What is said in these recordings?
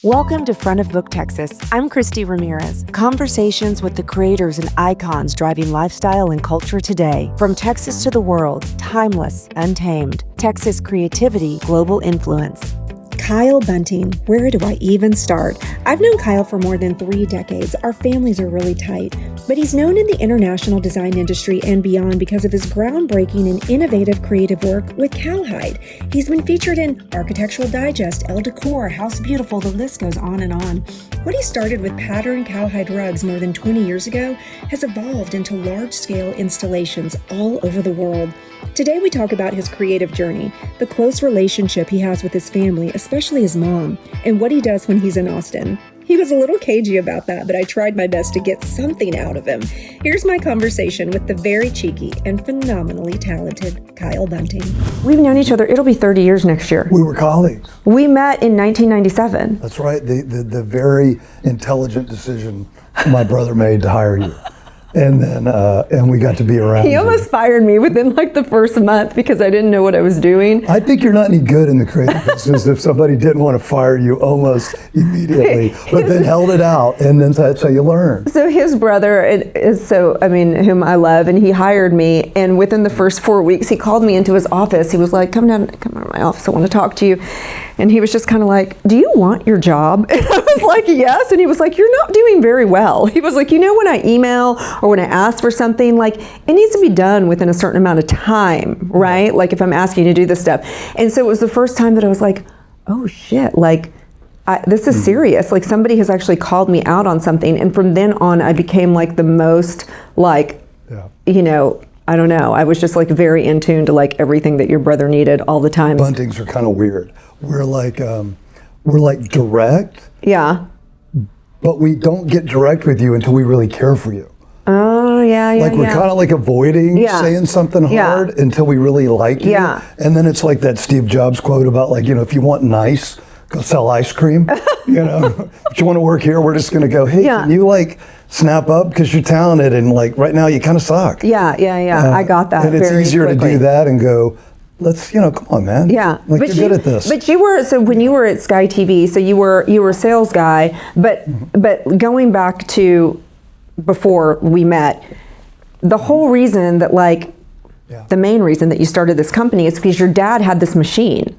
Welcome to Front of Book Texas. I'm Christy Ramirez. Conversations with the creators and icons driving lifestyle and culture today. From Texas to the world, timeless, untamed. Texas creativity, global influence. Kyle Bunting, where do I even start? I've known Kyle for more than 3 decades. Our families are really tight, but he's known in the international design industry and beyond because of his groundbreaking and innovative creative work with Cowhide. He's been featured in Architectural Digest, Elle Decor, House Beautiful, the list goes on and on. What he started with patterned cowhide rugs more than 20 years ago has evolved into large-scale installations all over the world. Today we talk about his creative journey, the close relationship he has with his family, especially his mom, and what he does when he's in Austin. He was a little cagey about that, but I tried my best to get something out of him. Here's my conversation with the very cheeky and phenomenally talented Kyle Bunting. We've known each other, it'll be 30 years next year. We were colleagues. We met in 1997. That's right, the very intelligent decision my brother made to hire you. And then, and we got to be around. He almost fired me within like the first month because I didn't know what I was doing. I think you're not any good in the creative business if somebody didn't want to fire you almost immediately, but then held it out, and then that's how you learn. So his brother is whom I love, and he hired me, and within the first 4 weeks, he called me into his office. He was like, come out of my office, I want to talk to you. And he was just kind of like, do you want your job? And I was like, yes. And he was like, you're not doing very well. He was like, when I email or when I ask for something, like it needs to be done within a certain amount of time, right? Like if I'm asking you to do this stuff. And so it was the first time that I was like, oh shit, like this is serious. Like somebody has actually called me out on something. And from then on, I became like the most like, I don't know. I was just like very in tune to like everything that your brother needed all the time. Buntings are kind of weird. We're like direct. Yeah. But we don't get direct with you until we really care for you. Oh, yeah. Like we're kind of like avoiding saying something hard until we really like you. Yeah. And then it's like that Steve Jobs quote about like, if you want nice, go sell ice cream. If you want to work here, we're just going to go, hey, can you like snap up because you're talented and like right now you kind of suck. Yeah. I got that. And it's easier to do that and go, let's, come on, man. Yeah. Like you're good at this. But so when you were at Sky TV, so you were a sales guy, but going back to before we met, the whole reason that the main reason that you started this company is because your dad had this machine,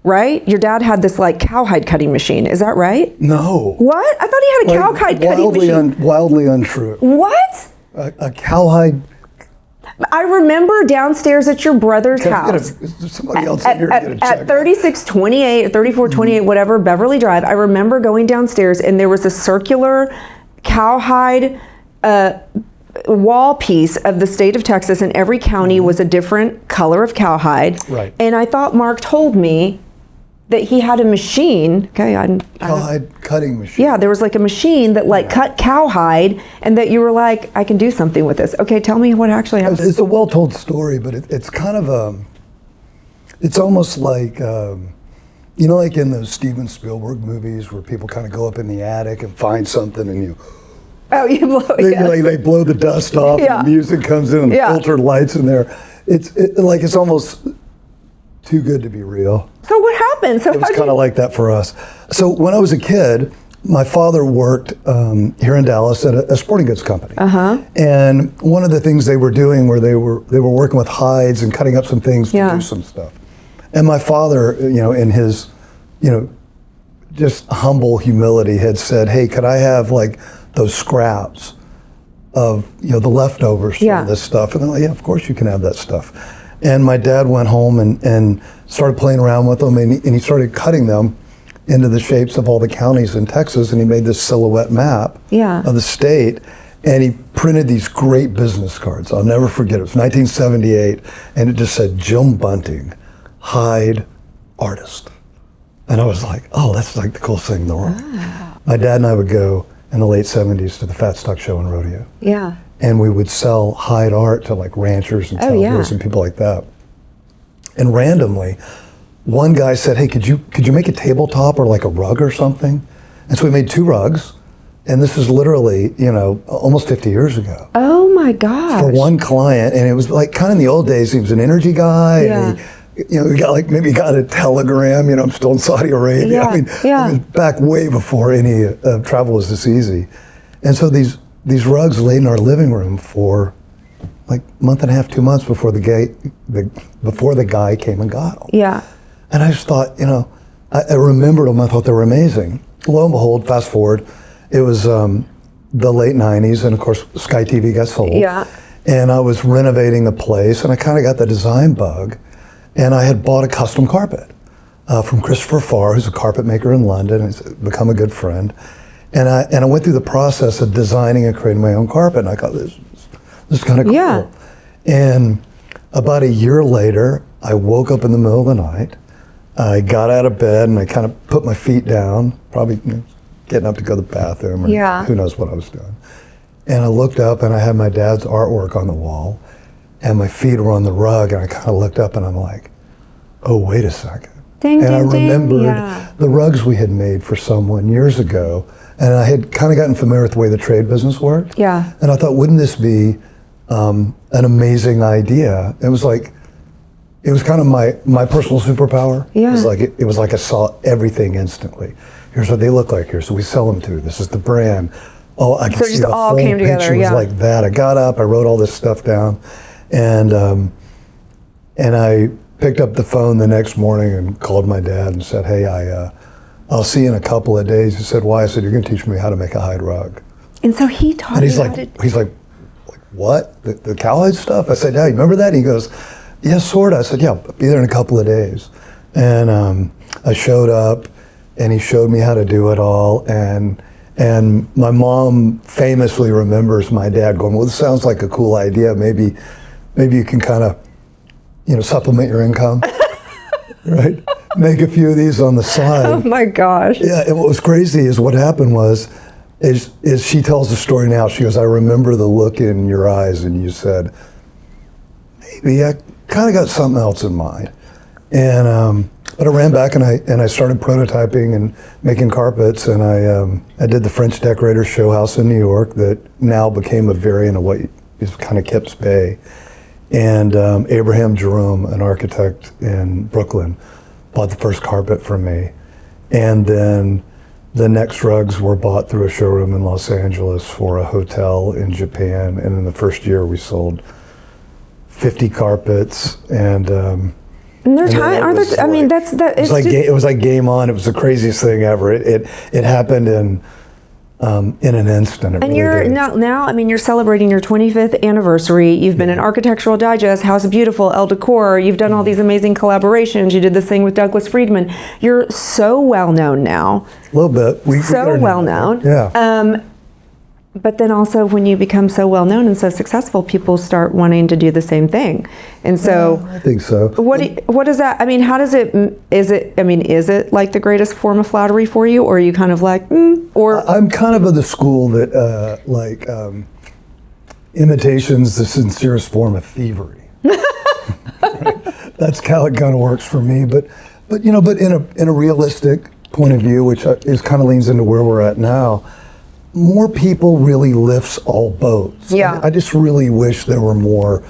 right? Your dad had this like cowhide cutting machine. Is that right? No. What? I thought he had a cowhide cutting machine. Wildly untrue. What? A cowhide. I remember downstairs at your brother's house. Somebody else in here to get a check. At 3628, 3428, whatever, Beverly Drive, I remember going downstairs and there was a circular cowhide wall piece of the state of Texas, and every county was a different color of cowhide. Right. And I thought Mark told me that he had a machine. Okay, cowhide cutting machine. Yeah, there was like a machine that cut cowhide, and that you were like, I can do something with this. Okay, tell me what actually happened. It's a well-told story, but it's kind of it's almost like like in those Steven Spielberg movies where people kind of go up in the attic and find something and you blow it. They blow the dust off and the music comes in and the filtered lights in there. It's almost too good to be real. So what happened? It was kind of like that for us. So when I was a kid, my father worked here in Dallas at a sporting goods company. And one of the things they were doing where they were working with hides and cutting up some things to do some stuff. And my father, in his, just humble humility had said, hey, could I have like those scraps of, the leftovers from this stuff? And they're like, yeah, of course you can have that stuff. And my dad went home and started playing around with them, and he started cutting them into the shapes of all the counties in Texas, and he made this silhouette map of the state, and he printed these great business cards. I'll never forget it. It was 1978, and it just said, Jim Bunting, hide artist. And I was like, oh, that's like the coolest thing in the world. My dad and I would go in the late 70s to the Fat Stock Show and Rodeo. Yeah. And we would sell hide art to like ranchers and cowboys and people like that. And randomly, one guy said, hey, could you make a tabletop or like a rug or something? And so we made 2 rugs. And this is literally, almost 50 years ago. Oh my gosh. For one client. And it was like kind of in the old days, he was an energy guy. And we got a telegram. I'm still in Saudi Arabia. I mean, back way before any travel was this easy. And so these rugs laid in our living room for like a month and a half, 2 months before the guy came and got them. Yeah. And I just thought, I remembered them. I thought they were amazing. Lo and behold, fast forward, it was the late 90s, and of course Sky TV got sold. Yeah. And I was renovating the place, and I kind of got the design bug, and I had bought a custom carpet from Christopher Farr, who's a carpet maker in London. He's become a good friend. And I went through the process of designing and creating my own carpet, and I thought this is kind of cool. Yeah. And about a year later, I woke up in the middle of the night. I got out of bed and I kind of put my feet down, probably getting up to go to the bathroom, or who knows what I was doing. And I looked up and I had my dad's artwork on the wall, and my feet were on the rug, and I kind of looked up and I'm like, oh, wait a second. Ding, and ding, I remembered the rugs we had made for someone years ago, and I had kind of gotten familiar with the way the trade business worked. Yeah. And I thought, wouldn't this be an amazing idea? It was kind of my personal superpower. Yeah. It was like I saw everything instantly. Here's what they look like. Here's who we sell them to. This is the brand. Oh, I can So it see just the all whole came together, picture was like that. I got up, I wrote all this stuff down, and I picked up the phone the next morning and called my dad and said, hey, I'll see you in a couple of days. He said, why? I said, you're going to teach me how to make a hide rug. And so he taught And you how to... he's like, what? The Cowhide stuff? I said, yeah, you remember that? And he goes, yeah, sort of. I said, yeah, be there in a couple of days. And I showed up, and he showed me how to do it all. And my mom famously remembers my dad going, well, this sounds like a cool idea. Maybe you can kind of, supplement your income, right? Make a few of these on the side. Oh my gosh. Yeah, and what was crazy is what happened is she tells the story now. She goes, I remember the look in your eyes, and you said, maybe I kind of got something else in mind. And but I ran back and I started prototyping and making carpets, and I did the French Decorator Show House in New York that now became a variant of what is kind of Kips Bay. And Abraham Jerome, an architect in Brooklyn, bought the first carpet from me. And then the next rugs were bought through a showroom in Los Angeles for a hotel in Japan. And in the first year we sold 50 carpets, and there's time, are there? I mean, it was like game on. It was the craziest thing ever. It happened in an instant. And you're now. I mean, you're celebrating your 25th anniversary. You've been in Architectural Digest, House of Beautiful, Elle Decor. You've done all these amazing collaborations. You did this thing with Douglas Friedman. You're so well known now. A little bit. So well known. Yeah. But then also, when you become so well known and so successful, people start wanting to do the same thing. And so, I think so. What does that? I mean, how does it? Is it like the greatest form of flattery for you, or are you kind of like, or? I'm kind of the school that imitation's the sincerest form of thievery. Right? That's how it kind of works for me. But in a realistic point of view, which is kind of leans into where we're at now. More people really lifts all boats. Yeah. I just really wish there were more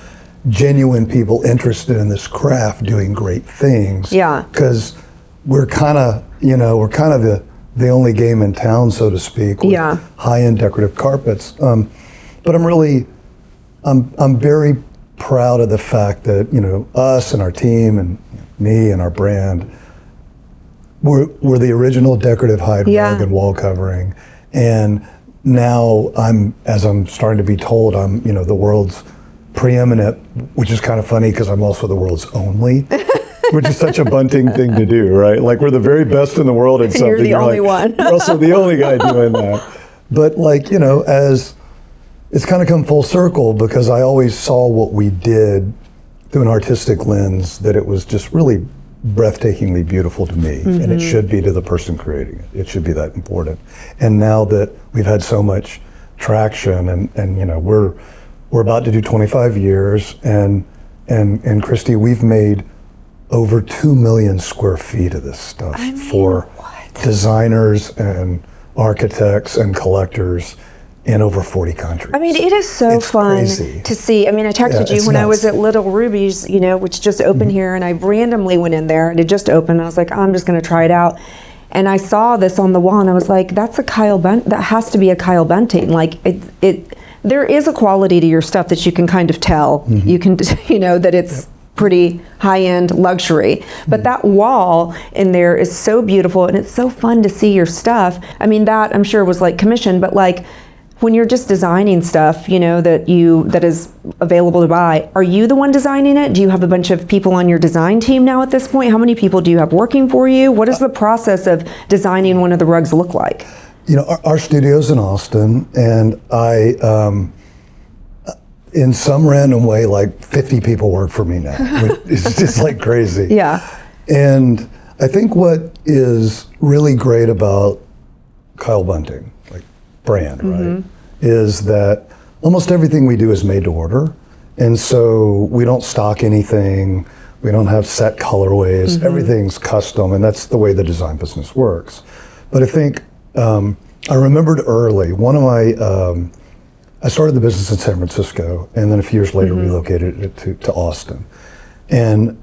genuine people interested in this craft doing great things. Yeah. Because we're kind of the only game in town, so to speak, with high-end decorative carpets. But I'm very proud of the fact that, us and our team and me and our brand, we're the original decorative hide rug and wall covering. And now as I'm starting to be told, I'm, the world's preeminent, which is kind of funny because I'm also the world's only, which is such a Bunting thing to do, right? Like, we're the very best in the world at something. You're the only one. You're also the only guy doing that. But as it's kind of come full circle, because I always saw what we did through an artistic lens, that it was just really breathtakingly beautiful to me, and it should be to the person creating it. It should be that important. And now that we've had so much traction, and we're about to do 25 years, and Christy, we've made over 2 million square feet of this stuff for designers and architects and collectors. in over 40 countries. I mean, it is so It's fun crazy. to see. I mean, I texted you it's when I was nuts. at Little Ruby's, which just opened here, and I randomly went in there, and it just opened. I was like, I'm just going to try it out. And I saw this on the wall, and I was like, that's a that has to be a Kyle Bunting. Like, there is a quality to your stuff that you can kind of tell. You can, that it's pretty high-end luxury. But that wall in there is so beautiful, and it's so fun to see your stuff. I mean, that I'm sure was like commissioned, but like when you're just designing stuff, that is available to buy, are you the one designing it? Do you have a bunch of people on your design team now at this point? How many people do you have working for you? What does the process of designing one of the rugs look like? Our studio's in Austin, and I, in some random way, like 50 people work for me now. It's just like crazy. Yeah. And I think what is really great about Kyle Bunting, like brand, right, is that almost everything we do is made to order. And so we don't stock anything. We don't have set colorways. Everything's custom, and that's the way the design business works. But I think I remembered early, one of my, I started the business in San Francisco, and then a few years later relocated it to Austin. And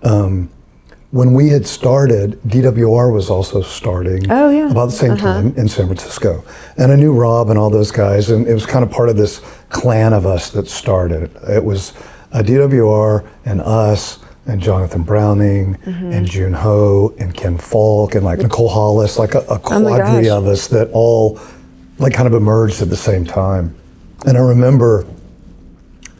when we had started, DWR was also starting about the same time in San Francisco. And I knew Rob and all those guys, and it was kind of part of this clan of us that started. It was DWR and us and Jonathan Browning and June Ho and Ken Falk and like Nicole Hollis, like a quadri of us that all like kind of emerged at the same time. And I remember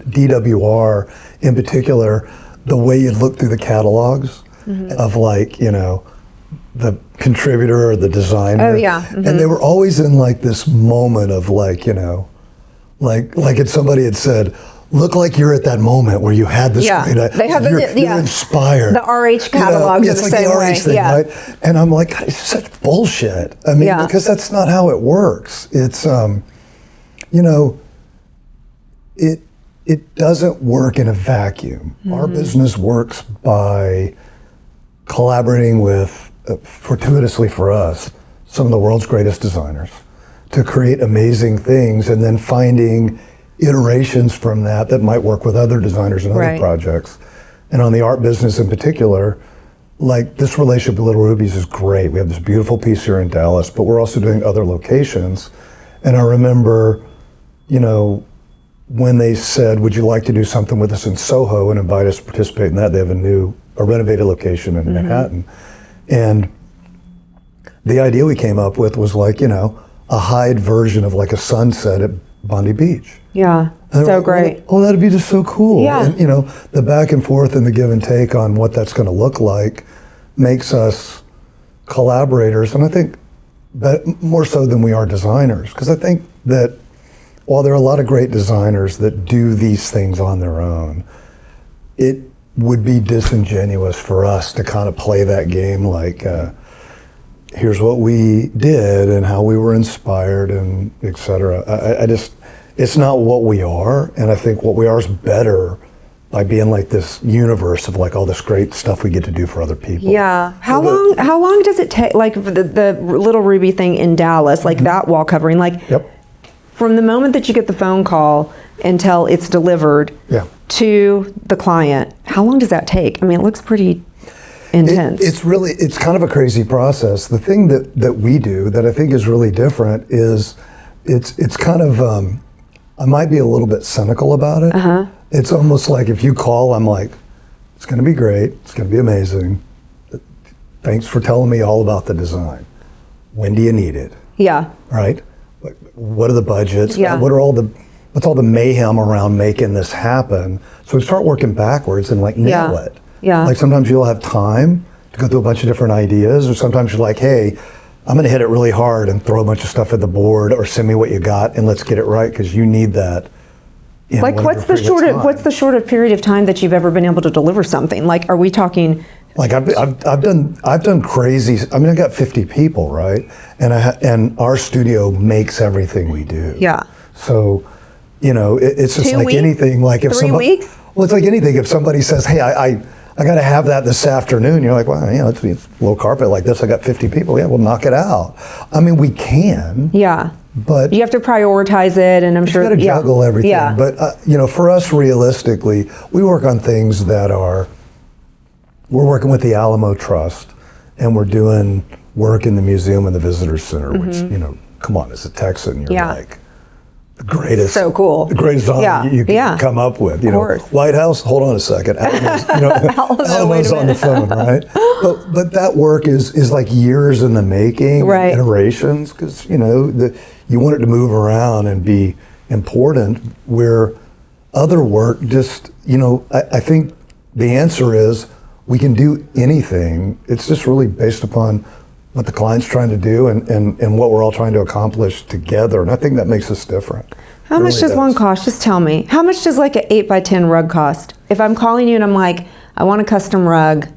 DWR in particular, the way you'd look through the catalogs of like, the contributor or the designer. Oh yeah. And they were always in like this moment of like, like if somebody had said, look like you're at that moment where you had this great idea. They have you're inspired. The RH catalogs are the like same the RH way. thing, right? And I'm like, God, it's such bullshit. I mean, because that's not how it works. It's, it doesn't work in a vacuum. Our business works by collaborating with, fortuitously for us, some of the world's greatest designers to create amazing things, and then finding iterations from that might work with other designers and other projects. And on the art business in particular, like this relationship with Little Ruby's is great. We have this beautiful piece here in Dallas, but we're also doing other locations. And I remember, when they said, would you like to do something with us in Soho and invite us to participate in that? They have a renovated location in Manhattan. And the idea we came up with was like, a Hyde version of like a sunset at Bondi Beach. Yeah, and so great. Oh, that'd be just so cool. Yeah. And, the back and forth and the give and take on what that's going to look like makes us collaborators. And I think more so than we are designers, because I think that while there are a lot of great designers that do these things on their own, it would be disingenuous for us to kind of play that game like, here's what we did and how we were inspired and et cetera. It's not what we are, and I think what we are is better by being like this universe of like all this great stuff we get to do for other people. Yeah. How long does it take, like the Little Ruby thing in Dallas, like that wall covering, like from the moment that you get the phone call until it's delivered to the client, how long does that take? I mean, it looks pretty intense. It's kind of a crazy process. The thing that we do that I think is really different is it's kind of, I might be a little bit cynical about it. It's almost like if you call, I'm like, it's going to be great. It's going to be amazing. Thanks for telling me all about the design. When do you need it? Yeah. Right? What are the budgets? Yeah. What's all the mayhem around making this happen? So we start working backwards and like nail it. Yeah. Like sometimes you'll have time to go through a bunch of different ideas, or sometimes you're like, hey, I'm going to hit it really hard and throw a bunch of stuff at the board, or send me what you got and let's get it right because you need that. Like what's the shortest period of time that you've ever been able to deliver something? Like, are we talking? Like I've done crazy. I mean, I got 50 people, right? And our studio makes everything we do. Yeah. So, it's just 2 like weeks? anything. Like if 3 weeks? Well, it's like anything. If somebody says, hey, I got to have that this afternoon, you're like, well, it's low carpet like this. I got 50 people. Yeah, we'll knock it out. I mean, we can. Yeah. But you have to prioritize it, and I'm sure you got to juggle everything. Yeah. But for us, realistically, we work on things that are. We're working with the Alamo Trust, and we're doing work in the museum and the visitor center. Which come on, as a Texan, you're like the greatest. So cool. The greatest honor you can come up with. You know, White House. Hold on a second. Alamo's on the phone, right? But that work is like years in the making, right? Iterations, because you want it to move around and be important. Where other work just, I think the answer is we can do anything. It's just really based upon what the client's trying to do and what we're all trying to accomplish together. And I think that makes us different. How much does one cost? Just tell me. How much does like an 8x10 rug cost? If I'm calling you and I'm like, I want a custom rug,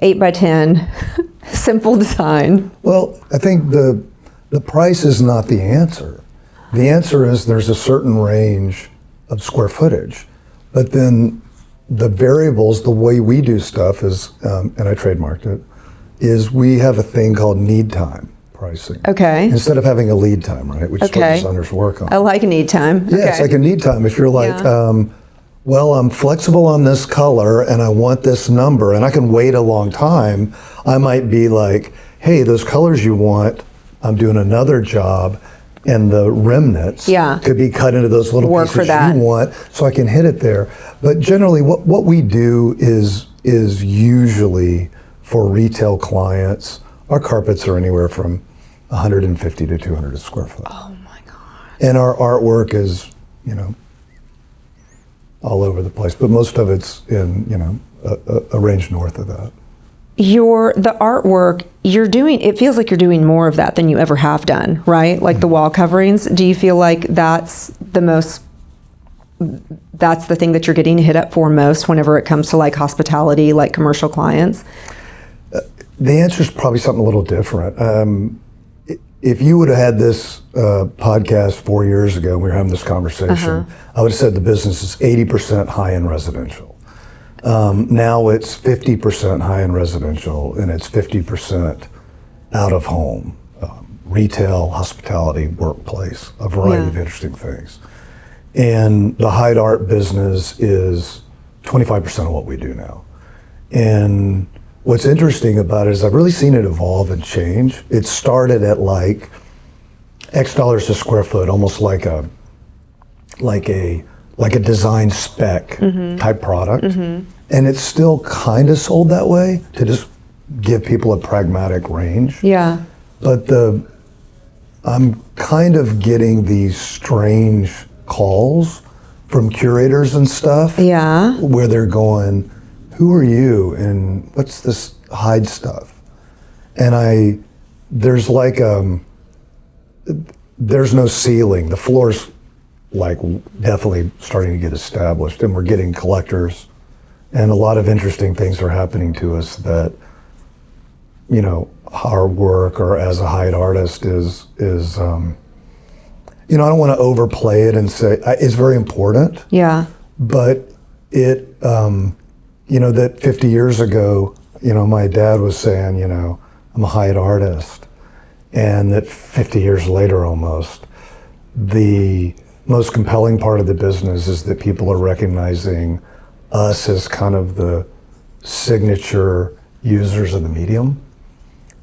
8x10, simple design. Well, I think the price is not the answer. The answer is there's a certain range of square footage. But then the variables, the way we do stuff is, and I trademarked it, is we have a thing called need time pricing. Okay. Instead of having a lead time, right? Which is what designers work on. I like a need time. Yeah, it's like a need time. If you're like, well, I'm flexible on this color and I want this number and I can wait a long time, I might be like, hey, those colors you want, I'm doing another job and the remnants could be cut into those little pieces you want, so I can hit it there. But generally what we do is usually for retail clients, our carpets are anywhere from 150 to 200 a square foot. Oh my God. And our artwork is, all over the place, but most of it's in, a range north of that. The artwork you're doing, it feels like you're doing more of that than you ever have done, right? Like the wall coverings. Do you feel like that's the thing that you're getting hit up for most whenever it comes to like hospitality, like commercial clients? The answer is probably something a little different. If you would have had this podcast 4 years ago, and we were having this conversation, I would have said the business is 80% high-end residential. Now it's 50% high-end residential, and it's 50% out of home, retail, hospitality, workplace, a variety of interesting things. And the Hyde art business is 25% of what we do now. And what's interesting about it is I've really seen it evolve and change. It started at like X dollars a square foot, almost like a design spec type product. And it's still kind of sold that way to just give people a pragmatic range. Yeah. But I'm kind of getting these strange calls from curators and stuff. Yeah. Where they're going, who are you and what's this Hyde stuff? And there's like there's no ceiling. The floor's like definitely starting to get established, and we're getting collectors, and a lot of interesting things are happening to us that, our work or as a Hyde artist is I don't want to overplay it and say it's very important. Yeah. But it, that 50 years ago, my dad was saying, I'm a Hyde artist. And that 50 years later almost, the most compelling part of the business is that people are recognizing us as kind of the signature users of the medium.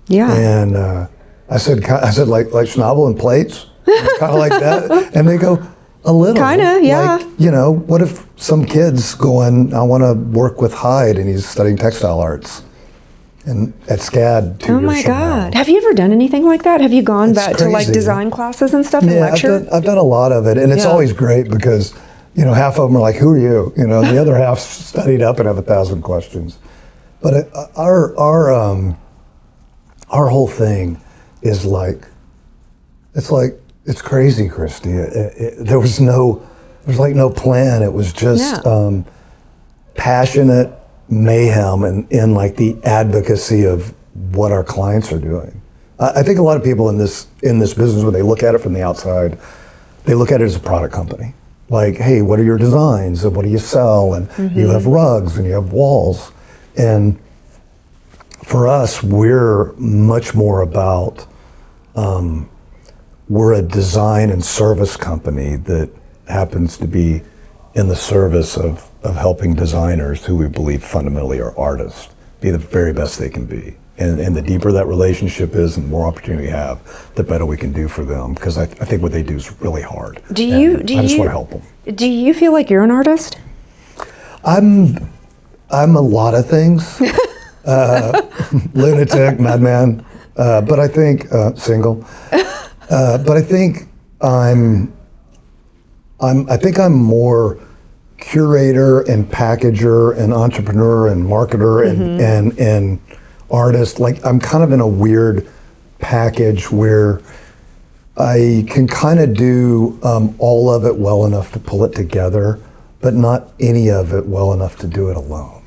Yeah. And I said like Schnabel and plates, it's kind of like that. And they go, a little. Kind of, yeah. Like, what if some kid's going, I want to work with Hyde, and he's studying textile arts and at SCAD 2 years from now. Oh my God. Have you ever done anything like that? Have you gone back to like design classes and stuff and lecture? I've done a lot of it, and it's always great because, half of them are like, who are you? And the other half studied up and have 1,000 questions. But our whole thing is like, it's crazy, Christy. There was no plan. It was just passionate mayhem and like the advocacy of what our clients are doing. I think a lot of people in this business, when they look at it from the outside, they look at it as a product company. Like, hey, what are your designs and what do you sell? And you have rugs and you have walls. And for us, we're much more about we're a design and service company that happens to be in the service of helping designers who we believe fundamentally are artists be the very best they can be. And the deeper that relationship is and the more opportunity we have, the better we can do for them. Because I think what they do is really hard. I just want to help them. Do you feel like you're an artist? I'm a lot of things. Lunatic, madman, but I think single. But I think I'm more curator and packager and entrepreneur and marketer and artist. Like I'm kind of in a weird package where I can kind of do all of it well enough to pull it together, but not any of it well enough to do it alone.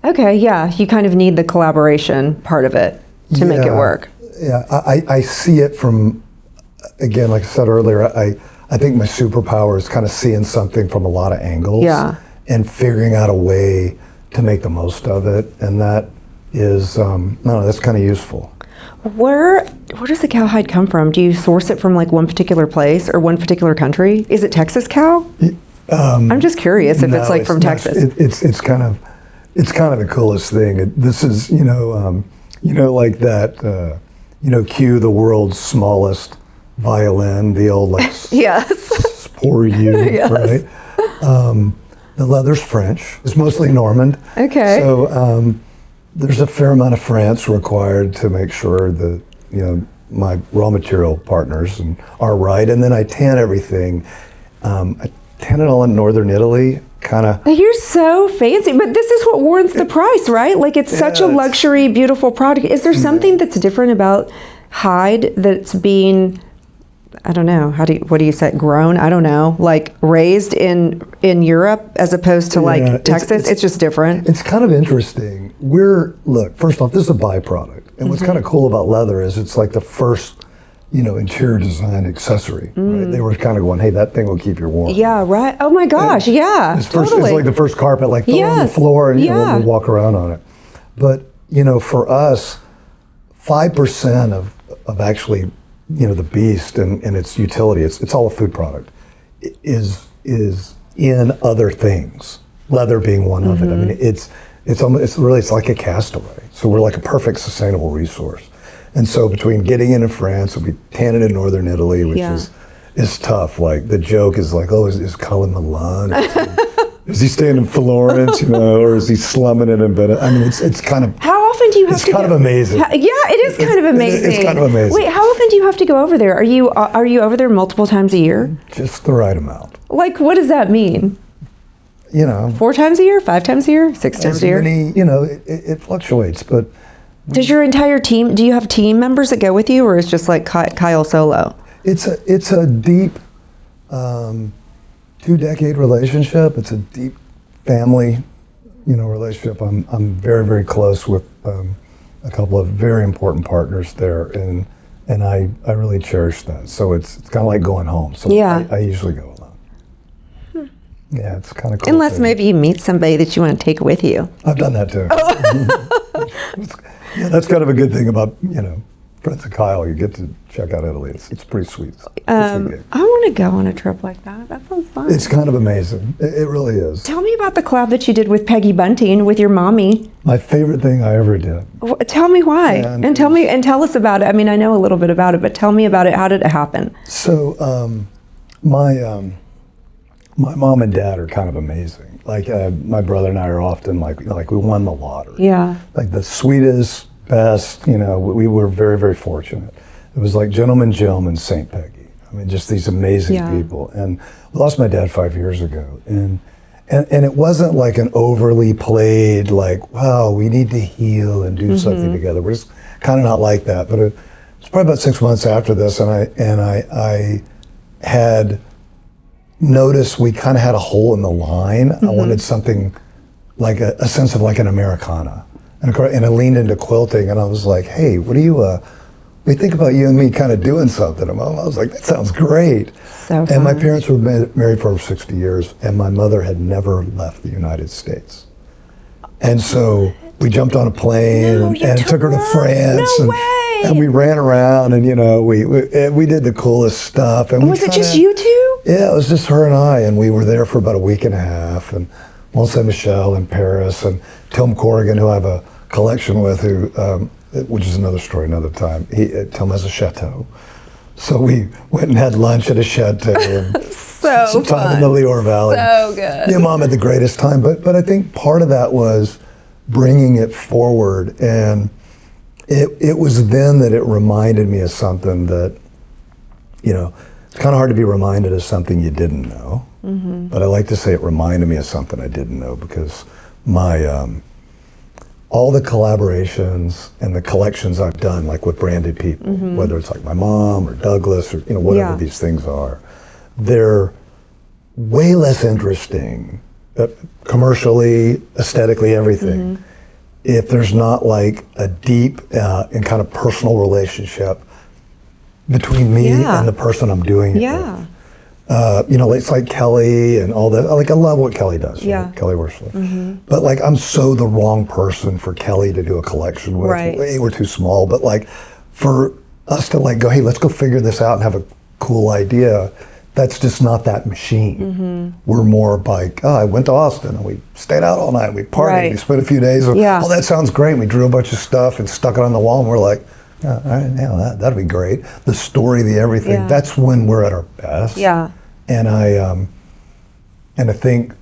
Okay, yeah, you kind of need the collaboration part of it to make it work. Yeah, I see it from, again, like I said earlier, I think my superpower is kind of seeing something from a lot of angles and figuring out a way to make the most of it. And that is, that's kind of useful. Where does the cowhide come from? Do you source it from like one particular place or one particular country? Is it Texas cow? I'm just curious if it's like from Texas. It's kind of the coolest thing. This is, like that, cue the world's smallest violin, the old like yes. Pour you, yes. Right? The leather's French. It's mostly Normand. Okay. So there's a fair amount of France required to make sure that my raw material partners are right, and then I tan everything. I tan it all in northern Italy, kind of. You're so fancy, but this is what warrants the price, right? Like it's such a luxury, beautiful product. Is there something that's different about hide that's being, I don't know, what do you say, grown? I don't know, like raised in Europe as opposed to like Texas? It's just different. It's kind of interesting. Look, first off, this is a byproduct. And what's kind of cool about leather is it's like the first, interior design accessory, right? They were kind of going, hey, that thing will keep you warm. Yeah, right. Oh my gosh, It's like the first carpet, like throw on the floor and we'll walk around on it. But, for us, 5% of actually, the beast and its utility, it's all a food product, is in other things, leather being one of it. I mean, it's like a castaway. So we're like a perfect sustainable resource. And so between getting it in France, we tan it in northern Italy, which is tough. Like the joke is like, oh, is Cullen Milan? Is he staying in Florence, or is he slumming it in Venice? I mean, it's kind of. How often do you have to? It's kind of amazing. Yeah, it is kind of amazing. It's kind of amazing. Wait, how often do you have to go over there? Are you over there multiple times a year? Just the right amount. Like, what does that mean? 4 times a year, 5 times a year, 6 times a year? It fluctuates, but. Does your entire team, do you have team members that go with you, or is just like Kyle solo? It's a deep 2-decade relationship. It's a deep family, relationship. I'm very, very close with a couple of very important partners there, and I really cherish that. So it's kind of like going home. So I usually go alone. Yeah, it's kind of cool. Unless maybe you meet somebody that you want to take with you. I've done that too. That's kind of a good thing about, Friends of Kyle. You get to check out Italy. It's pretty sweet. I want to go on a trip like that. That sounds fun. It's kind of amazing. It really is. Tell me about the collab that you did with Peggy Bunting with your mommy. My favorite thing I ever did. Tell me why, and tell us about it. I mean, I know a little bit about it, but tell me about it. How did it happen? So, my mom and dad are kind of amazing. Like my brother and I are often like we won the lottery. Yeah. Like the sweetest, best. We were very, very fortunate. It was like Gentleman Jim and St. Peggy. I mean, just these amazing people. And we lost my dad 5 years ago, and it wasn't like an overly played like, wow, we need to heal and do something together. We're just kind of not like that. But it was probably about 6 months after this, and I had noticed we kind of had a hole in the line. I wanted something like a sense of like an Americana. And I leaned into quilting, and I was like, hey, what do you think about you and me kind of doing something? And I was like, that sounds great. So fun. And my parents were married for over 60 years, and my mother had never left the United States. And so we jumped on a plane and took her to France. No way! And we ran around, and we did the coolest stuff. And was it just you two? Yeah, it was just her and I, and we were there for about a week and a half. And Mont Saint Michel in Paris, and Tim Corrigan, who I have a collection with, which is another story another time. Tim has a chateau. So we went and had lunch at a chateau and some time in the Loire Valley. So good. Yeah, Mom had the greatest time. But I think part of that was bringing it forward. And it was then that it reminded me of something that, it's kind of hard to be reminded of something you didn't know. Mm-hmm. But I like to say it reminded me of something I didn't know, because my all the collaborations and the collections I've done, like with branded people, mm-hmm. whether it's like my mom or Douglas or whatever these things are, they're way less interesting, commercially, aesthetically, everything, mm-hmm. if there's not like a deep and kind of personal relationship between me and the person I'm doing it with. It's like Kelly and all that. Like, I love what Kelly does. Yeah. Kelly Worsler. Mm-hmm. But like, I'm so the wrong person for Kelly to do a collection with. Right. We're too small. But like, for us to like go, hey, let's go figure this out and have a cool idea. That's just not that machine. Mm-hmm. We're more like, I went to Austin and we stayed out all night. We partied. Right. We spent a few days. Oh, that sounds great. And we drew a bunch of stuff and stuck it on the wall. And we're like, all right, that'd be great. The story, the everything. Yeah. That's when we're at our best. Yeah. And I think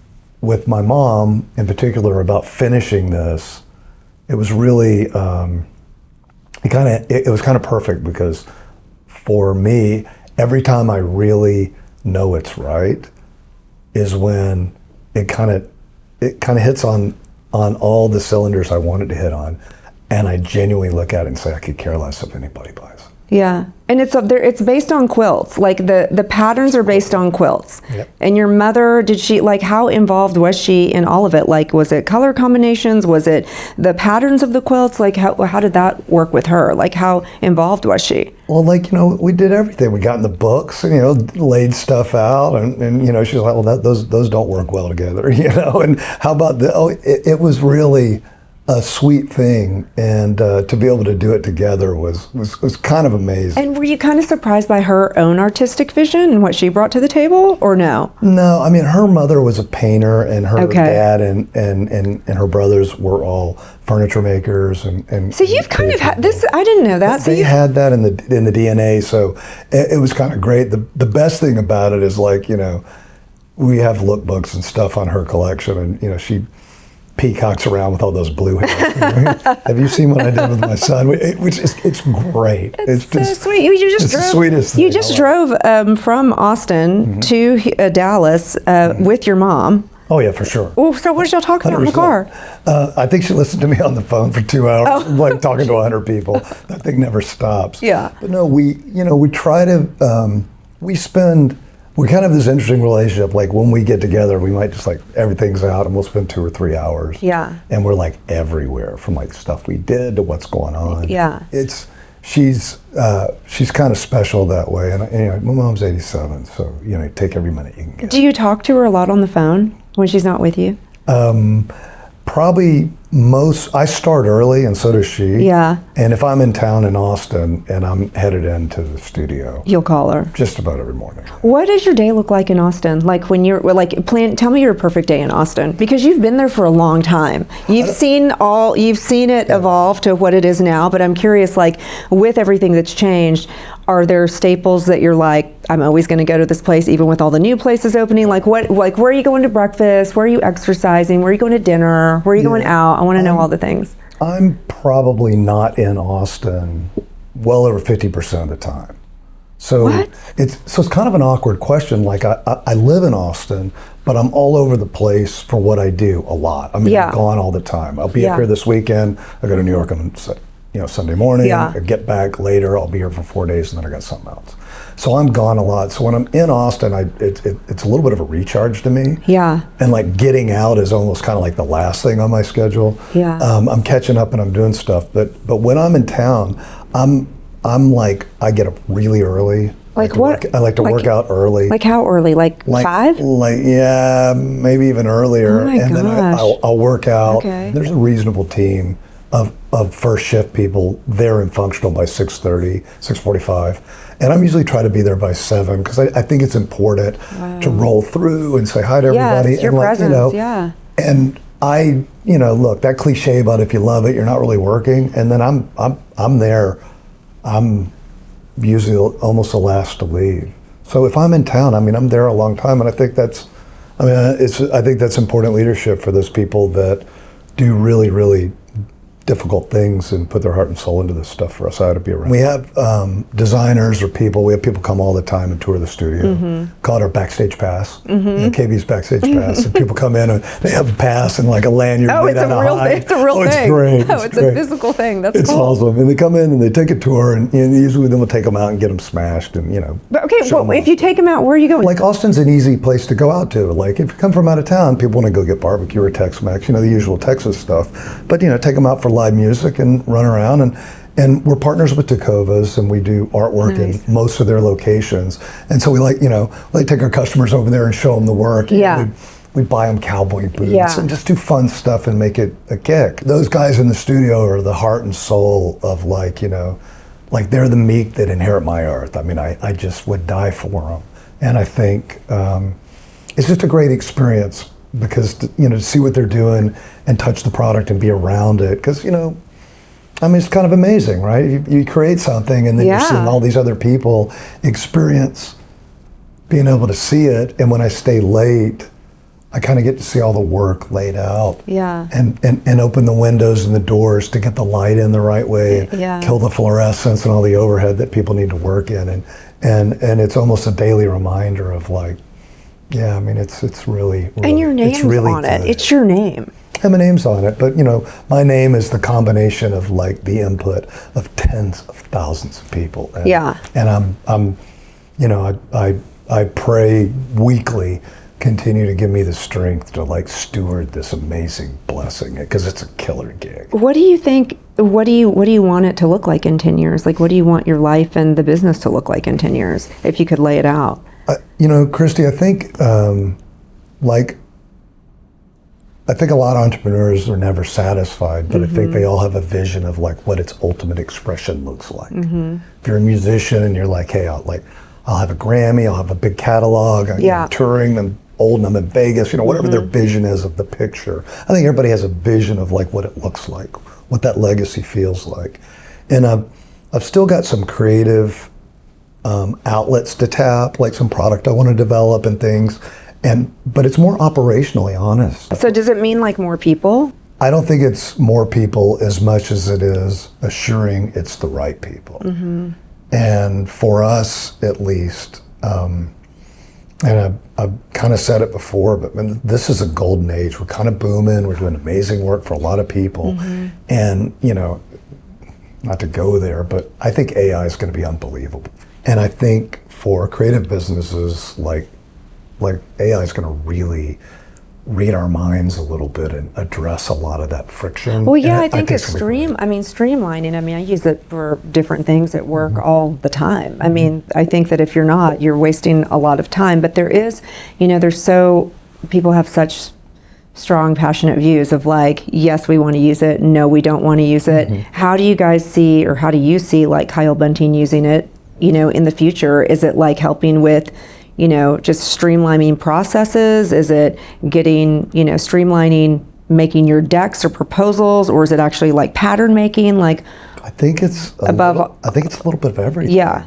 with my mom in particular about finishing this, it was really it was kind of perfect, because for me, every time I really know it's right is when it kind of hits on all the cylinders I wanted to hit on, and I genuinely look at it and say, I could care less if anybody buys it. Yeah, and it's based on quilts. Like the patterns are based on quilts. Yep. And your mother, did she, like, how involved was she in all of it? Like, was it color combinations? Was it the patterns of the quilts? Like, how did that work with her? Like, how involved was she? Well, like, we did everything. We got in the books and, laid stuff out, and she's like, well, those don't work well together, and how about it was really a sweet thing, and to be able to do it together was kind of amazing. And were you kind of surprised by her own artistic vision and what she brought to the table, or no? No, I mean, her mother was a painter, and her dad and her brothers were all furniture makers, and so you've kind of had this. I didn't know that. They had that in the DNA, so it was kind of great. The best thing about it is, like, we have lookbooks and stuff on her collection, and she peacocks around with all those blue hairs. Have you seen what I did with my son? It's great. It's so sweet. You just drove, the sweetest thing. You just drove from Austin mm-hmm. to Dallas with your mom. Oh yeah, for sure. Oh, so what did y'all talk about in the car? I think she listened to me on the phone for 2 hours, like talking to 100 people. That thing never stops. Yeah. But no, we try to. We kind of have this interesting relationship. Like, when we get together, we might just, like, everything's out and we'll spend 2 or 3 hours. Yeah. And we're like everywhere, from like stuff we did to what's going on. Yeah. She's kind of special that way. And my mom's 87, so take every minute you can get. Do you talk to her a lot on the phone when she's not with you? Probably I start early, and so does she. Yeah. And if I'm in town in Austin and I'm headed into the studio, you'll call her just about every morning. What does your day look like in Austin? Like, when you're tell me your perfect day in Austin, because you've been there for a long time. You've seen it evolve to what it is now, but I'm curious, like, with everything that's changed, are there staples that you're like, I'm always going to go to this place even with all the new places opening? Like, where are you going to breakfast? Where are you exercising? Where are you going to dinner? Where are you going out? I want to know all the things. I'm probably not in Austin well over 50% of the time. So what? It's kind of an awkward question. Like, I live in Austin, but I'm all over the place for what I do a lot. I mean, I'm gone all the time. I'll be up here this weekend. I go to New York on Sunday morning. I get back later. I'll be here for 4 days, and then I got something else. So I'm gone a lot. So when I'm in Austin, it's a little bit of a recharge to me. Yeah. And like, getting out is almost kind of like the last thing on my schedule. Yeah. I'm catching up and I'm doing stuff. But when I'm in town, I'm like, I get up really early. Like what? I like to work out early. Like how early? Like 5? Like, yeah, maybe even earlier. Oh my and then gosh. I'll work out. Okay. There's a reasonable team of of first shift people there and functional by 6:30, 6:45. And I'm usually try to be there by 7 because I think it's important to roll through and say hi to everybody. Yes, your and presence, yeah. And I, look, that cliche about if you love it, you're not really working. And then I'm there. I'm usually almost the last to leave. So if I'm in town, I'm there a long time, and I think that's important leadership for those people that do really, really difficult things and put their heart and soul into this stuff for us. I ought to be around. We have designers or people. We have people come all the time and tour the studio. Call it our backstage pass. KB's backstage pass. And people come in and they have a pass and like a lanyard. Oh, it's a real thing. It's a real thing. It's great. Oh, it's a physical thing. That's it's cool. awesome. And they come in and they take a tour, and usually then we'll take them out and get them smashed and But okay, well, if you take them out, where are you going? Like Austin's an easy place to go out to. Like if you come from out of town, people want to go get barbecue or Tex-Mex, the usual Texas stuff. But take them out for live music and run around, and we're partners with Tecovas, and we do artwork in most of their locations. And so we like take our customers over there and show them the work. Yeah. We buy them cowboy boots and just do fun stuff and make it a kick. Those guys in the studio are the heart and soul of like they're the meek that inherit my earth. I just would die for them. And I think it's just a great experience because to see what they're doing and touch the product and be around it, because it's kind of amazing, right? You create something and then you're seeing all these other people experience being able to see it. And when I stay late, I kind of get to see all the work laid out. Yeah. And open the windows and the doors to get the light in the right way. Kill the fluorescence and all the overhead that people need to work in. And it's almost a daily reminder of like, it's really and your name's really on it. good. It's your name. And my name's on it, but my name is the combination of like the input of tens of thousands of people. And I'm I pray weekly, continue to give me the strength to like steward this amazing blessing, because it's a killer gig. What do you think? What do you want it to look like in 10 years? Like, what do you want your life and the business to look like in 10 years? If you could lay it out. Christy, I think I think a lot of entrepreneurs are never satisfied, but I think they all have a vision of like what its ultimate expression looks like. If you're a musician and you're like, hey, I'll have a Grammy, I'll have a big catalog, I'm touring, I'm old and I'm in Vegas, whatever their vision is of the picture. I think everybody has a vision of like what it looks like, what that legacy feels like. And I've still got some creative outlets to tap, like some product I want to develop and things. But it's more operationally honest. So does it mean like more people? I don't think it's more people as much as it is assuring it's the right people. And for us, at least, and I've kind of said it before, but this is a golden age. We're kind of booming. We're doing amazing work for a lot of people. And, not to go there, but I think AI is going to be unbelievable. And I think for creative businesses, like AI is going to really read our minds a little bit and address a lot of that friction. Well, yeah, I think it's streamlining. I use it for different things at work all the time. I think that if you're not, you're wasting a lot of time. But there is, people have such strong, passionate views of like, yes, we want to use it. No, we don't want to use it. How do you guys see, or how do you see like Kyle Bunting using it, in the future? Is it like helping with just streamlining processes? Is it getting, streamlining, making your decks or proposals, or is it actually like pattern making? Like, I think it's a little bit of everything. Yeah.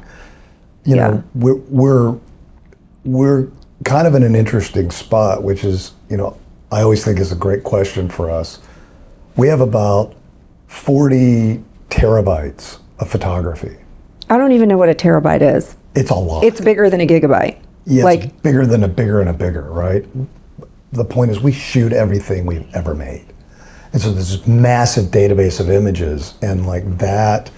We're kind of in an interesting spot, which is, I always think is a great question for us. We have about 40 terabytes of photography. I don't even know what a terabyte is. It's a lot. It's bigger than a gigabyte. Yeah, it's bigger than a bigger and a bigger, right? The point is we shoot everything we've ever made. And so there's this massive database of images, and like that,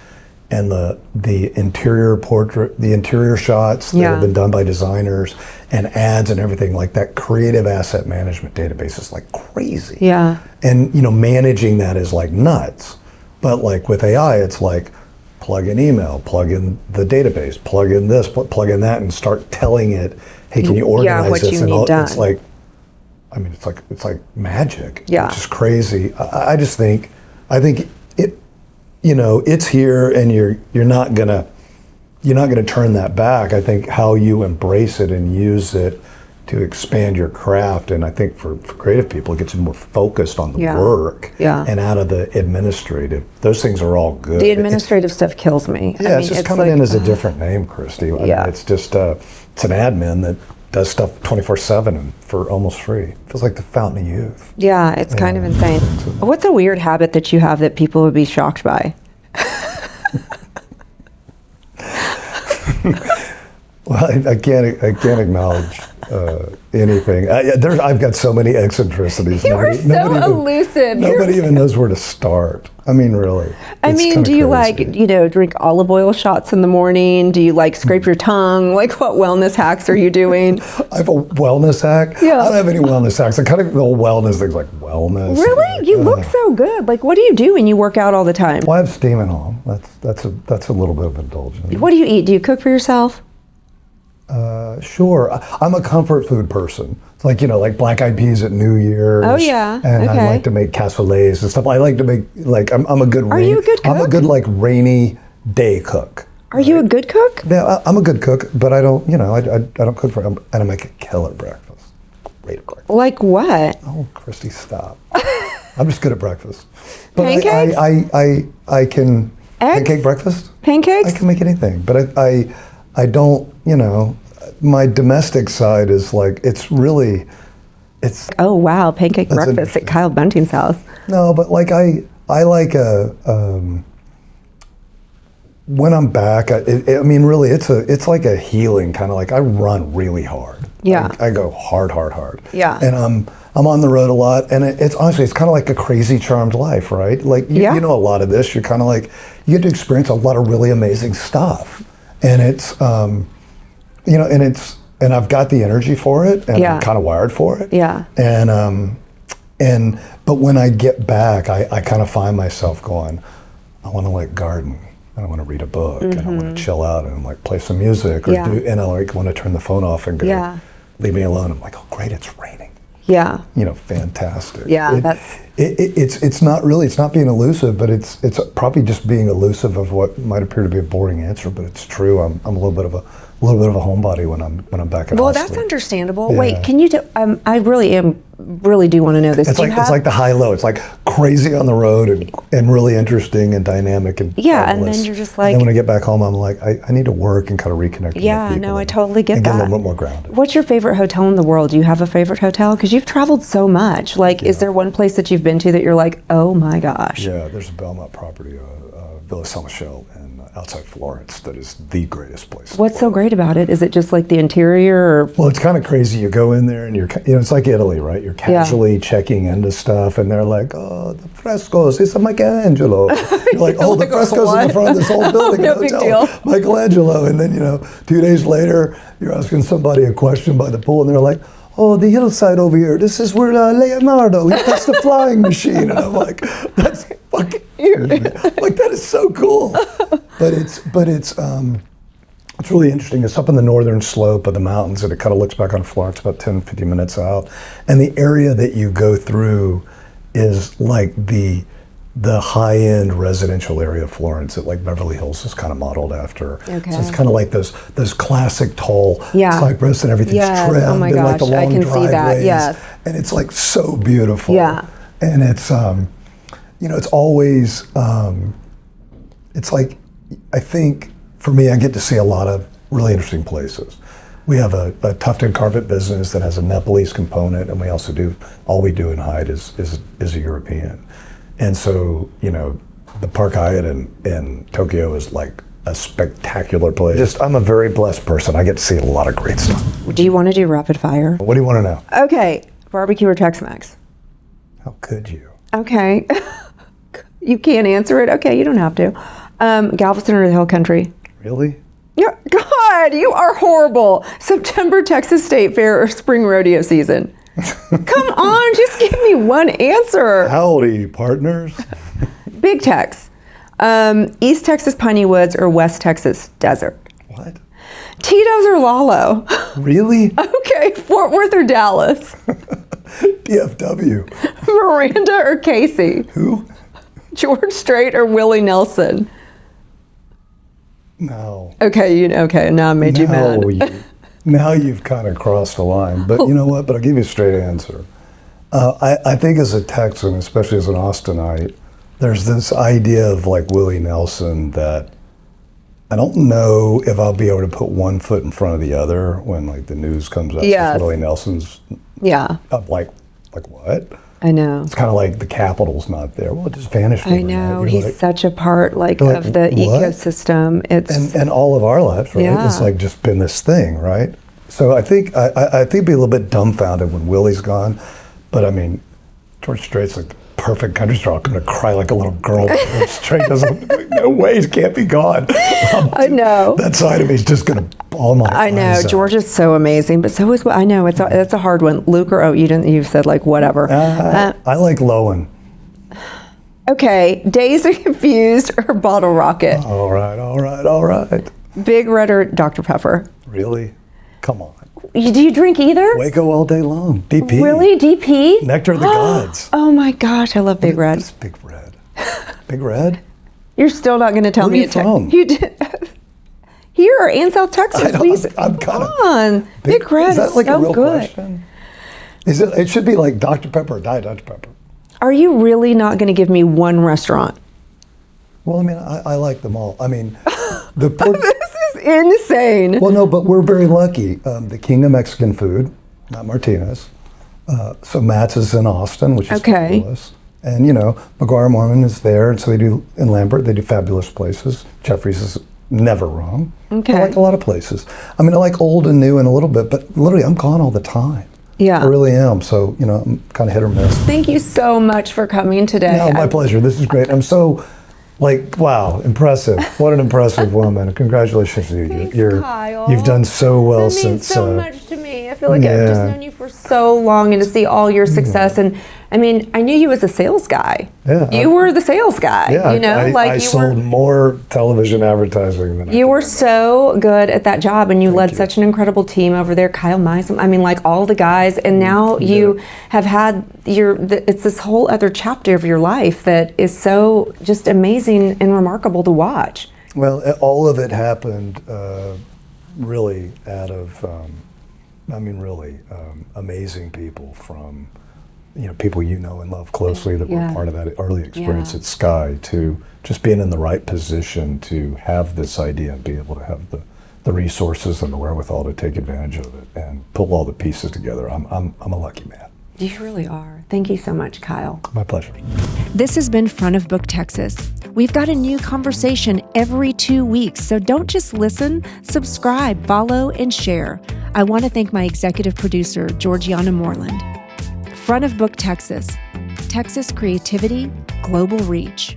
and the interior portrait, the interior shots that have been done by designers, and ads and everything, like that creative asset management database is like crazy. Yeah. And managing that is like nuts. But like with AI, it's like, plug in email, plug in the database, plug in this, plug in that, and start telling it, hey, can you organize this? And all, it's like, it's like magic. Yeah. Which is crazy. I think it's here, and you're not gonna turn that back. I think how you embrace it and use it to expand your craft, and I think for creative people, it gets you more focused on the work and out of the administrative. Those things are all good. The administrative stuff kills me. Yeah, it's just coming in as a different name, Christy. I mean, it's just it's an admin that does stuff 24/7 and for almost free. It feels like the fountain of youth. Yeah, it's kind of insane. What's a weird habit that you have that people would be shocked by? Well, I can't acknowledge anything. I've got so many eccentricities. You are so elusive. Nobody even knows where to start. I mean, really. I mean, do you drink olive oil shots in the morning? Do you scrape your tongue? What wellness hacks are you doing? I have a wellness hack? Yeah. I don't have any wellness hacks. I kind of the whole wellness things like wellness. Really? You look so good. What do you do when you work out all the time? Well, I have steam at home. That's a little bit of indulgence. What do you eat? Do you cook for yourself? Sure. I'm a comfort food person. It's like black eyed peas at New Year's. Oh yeah. And okay. I like to make cassoulets and stuff. I like to make I'm a good. Are you a good cook? I'm a good rainy day cook. Are you a good cook? Yeah, I'm a good cook, but I don't I don't cook and I make a killer breakfast. Great breakfast. Like what? Oh, Christy, stop. I'm just good at breakfast. But Pancakes? I can Eggs? pancake breakfast. Pancakes? I can make anything, but I don't, my domestic side is it's Oh wow, pancake breakfast at Kyle Bunting's house. No, but I like when I'm back, really it's like a healing kind of I run really hard. Yeah. I go hard. Yeah. And I'm on the road a lot, and it's honestly, it's kind of like a crazy charmed life, right? You know a lot of this, you're kind of you get to experience a lot of really amazing stuff. And it's, and I've got the energy for it, and I'm kind of wired for it. Yeah. But when I get back, I kind of find myself going, I want to garden, and I want to read a book, and I want to chill out and play some music, or and I want to turn the phone off and go, leave me alone. I'm like, oh great, it's raining. Yeah. Fantastic. Yeah. It's not being elusive, but it's probably just being elusive of what might appear to be a boring answer, but it's true. I'm a little bit of a homebody when I'm back at Well, Austin. that's understandable. Yeah. Wait, can you I really do want to know this. It's like the high-low. It's crazy on the road and really interesting and dynamic and and then you're just and then when I get back home, I'm I need to work and kind of reconnect with people. No, I totally get and that. Get a little bit more grounded. What's your favorite hotel in the world? Do you have a favorite hotel? Because you've traveled so much. Is there one place that you've been to that you're oh my gosh? Yeah, there's a Belmont property, Villa San Michele, outside Florence, that is the greatest place. What's so great about it? Is it just the interior? Or? Well, it's kind of crazy. You go in there and it's like Italy, right? You're casually checking into stuff, and they're oh, the frescoes, it's a Michelangelo. You're oh, the frescoes in the front of this whole building. No big deal. Michelangelo. And then, 2 days later, you're asking somebody a question by the pool, and they're oh, the hillside over here, this is where Leonardo, that's the flying machine. And I'm that's fucking that is so cool. But it's really interesting. It's up on the northern slope of the mountains, and it kind of looks back on Florence about 10, 15 minutes out. And the area that you go through is the high-end residential area of Florence that Beverly Hills is kind of modeled after. Okay. So it's kind of those classic tall cypress, and everything's trimmed. Oh my gosh, and the long I can see that. driveways. Yes. And it's so beautiful. Yeah. And it's it's always it's I think for me, I get to see a lot of really interesting places. We have a tufted carpet business that has a Nepalese component, and we also all we do in Hyde is a European. And so, the Park Hyatt in Tokyo is a spectacular place. I'm a very blessed person. I get to see a lot of great stuff. Do you want to do rapid fire? What do you want to know? Okay, barbecue or Tex-Mex? How could you? Okay. You can't answer it? Okay, you don't have to. Galveston or the Hill Country? Really? Yeah, God, you are horrible. September Texas State Fair or spring rodeo season? Come on, just give me one answer. Howdy, partners. Big Tex. East Texas Piney Woods or West Texas Desert? What? Tito's or Lalo? Really? Okay, Fort Worth or Dallas? DFW. Miranda or Casey? Who? George Strait or Willie Nelson? No. Okay, okay, now I made you mad. Now you've kind of crossed the line. But you know what? But I'll give you a straight answer. I think as a Texan, especially as an Austinite, there's this idea of like Willie Nelson that I don't know if I'll be able to put one foot in front of the other when like the news comes up. Yes. Willie Nelson's. Yeah. I'm like what? I know. It's kind of like the capital's not there. Well, it just vanished. I know. He's like, such a part like, of the what? ecosystem. It's and all of our lives, right? Yeah. It's like just been this thing, right? So I think be a little bit dumbfounded when Willie's gone, but I mean, George Strait's like the perfect country star. I'm gonna cry like a little girl. George Strait doesn't. No way, he can't be gone. I know. That side of me is just gonna bawl my I know. eyes out. George is so amazing, but so is I know it's a hard one. Luke or you said like whatever. I like Lowen. Okay, Dazed and Confused or Bottle Rocket? All right. Big Red or Dr. Pepper? Really? Come on. Do you drink either? Waco all day long. DP. Really? DP? Nectar of the Gods. Oh my gosh, I love Big Red. It's Big Red. Big Red? You're still not going to tell Where me are you from? You did. Here in South Texas. I'm kind of. Big Red is that like so a real good. question? It should be like Dr. Pepper or Diet Dr. Pepper. Are you really not going to give me one restaurant? Well, I mean, I like them all. I mean, This is insane. Well, no, but we're very lucky. The King of Mexican Food, not Martinez. So Matt's is in Austin, which is fabulous. And, you know, McGuire Mormon is there, and so they do, in Lambert, they do fabulous places. Jeffrey's is never wrong. Okay. I like a lot of places. I mean, I like old and new and a little bit, but literally, I'm gone all the time. Yeah. I really am. So, you know, I'm kind of hit or miss. Thank you so much for coming today. No, my pleasure. This is great. I'm so, like, wow, impressive. What an impressive woman. Congratulations to you. Thanks, Kyle. You've done so well that means since. so much to me. I feel like I've just known you for so long, and to see all your success. And I mean, I knew you as a sales guy. Yeah, you were the sales guy. Yeah, you know, I sold more television advertising than you were so good at that job, and you led such an incredible team over there. Kyle Meisel, I mean, like all the guys, and now you have had it's this whole other chapter of your life that is so just amazing and remarkable to watch. Well, all of it happened really out of, amazing people from, you know, people you know and love closely that were part of that early experience at Sky, to just being in the right position to have this idea and be able to have the resources and the wherewithal to take advantage of it and pull all the pieces together. I'm a lucky man. You really are. Thank you so much, Kyle. My pleasure. This has been Front of Book Texas. We've got a new conversation every 2 weeks, so don't just listen, subscribe, follow, and share. I want to thank my executive producer, Georgiana Moreland. Front of Book Texas. Texas creativity, global reach.